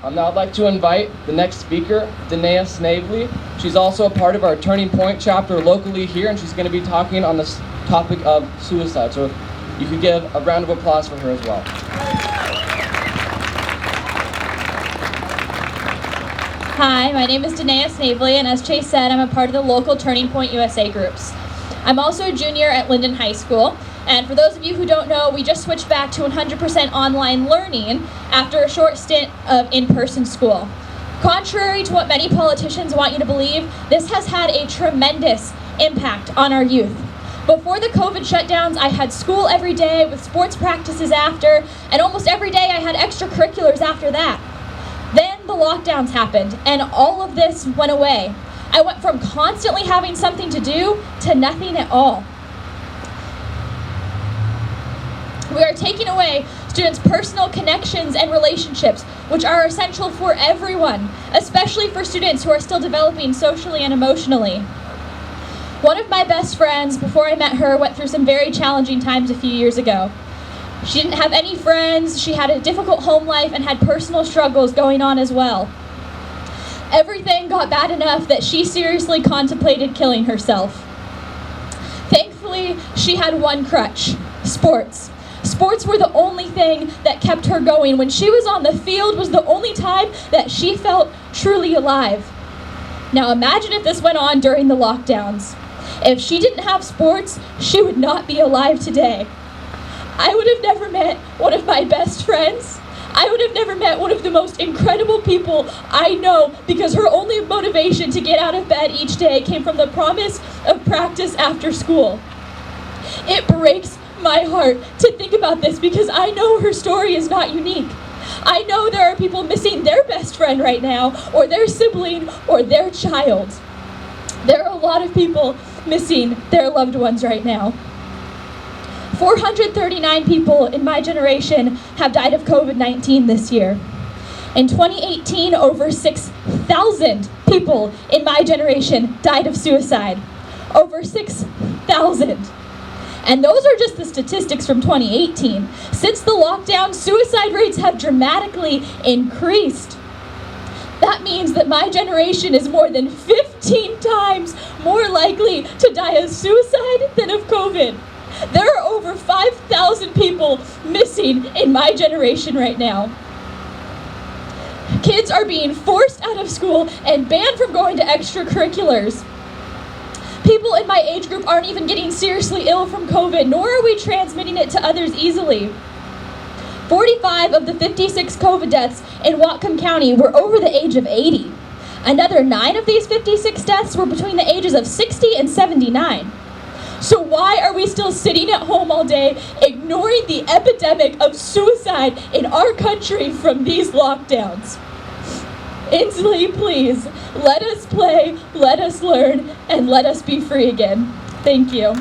Now I'd like to invite the next speaker, Danaya Snavely. She's also a part of our Turning Point chapter locally here, and she's going to be talking on this topic of suicide. So if you could give a round of applause for her as well. Hi, my name is Danaya Snavely, and as Chase said, I'm a part of the local Turning Point USA groups. I'm also a junior at Linden High School, and for those of you who don't know, we just switched back to 100% online learning after a short stint of in-person school. Contrary to what many politicians want you to believe, this has had a tremendous impact on our youth. Before the COVID shutdowns, I had school every day with sports practices after, and almost every day I had extracurriculars after that. Then the lockdowns happened, and all of this went away. I went from constantly having something to do to nothing at all. We are taking away students' personal connections and relationships, which are essential for everyone, especially for students who are still developing socially and emotionally. One of my best friends, before I met her, went through some very challenging times a few years ago. She didn't have any friends, she had a difficult home life, and had personal struggles going on as well. Everything got bad enough that she seriously contemplated killing herself. Thankfully, she had one crutch: sports. Sports were the only thing that kept her going. When she was on the field was the only time that she felt truly alive. Now imagine if this went on during the lockdowns. If she didn't have sports, she would not be alive today. I would have never met one of my best friends. I would have never met one of the most incredible people I know, because her only motivation to get out of bed each day came from the promise of practice after school. It breaks my heart to think about this, because I know her story is not unique. I know there are people missing their best friend right now, or their sibling, or their child. There are a lot of people missing their loved ones right now. 439 people in my generation have died of COVID-19 this year. In 2018, over 6,000 people in my generation died of suicide. Over 6,000. And those are just the statistics from 2018. Since the lockdown, suicide rates have dramatically increased. That means that my generation is more than 15 times more likely to die of suicide than of COVID. There are over 5,000 people missing in my generation right now. Kids are being forced out of school and banned from going to extracurriculars. People in my age group aren't even getting seriously ill from COVID, nor are we transmitting it to others easily. 45 of the 56 COVID deaths in Whatcom County were over the age of 80. Another 9 of these 56 deaths were between the ages of 60 and 79. So why are we still sitting at home all day, ignoring the epidemic of suicide in our country from these lockdowns? Inslee, please, let us play, let us learn, and let us be free again. Thank you.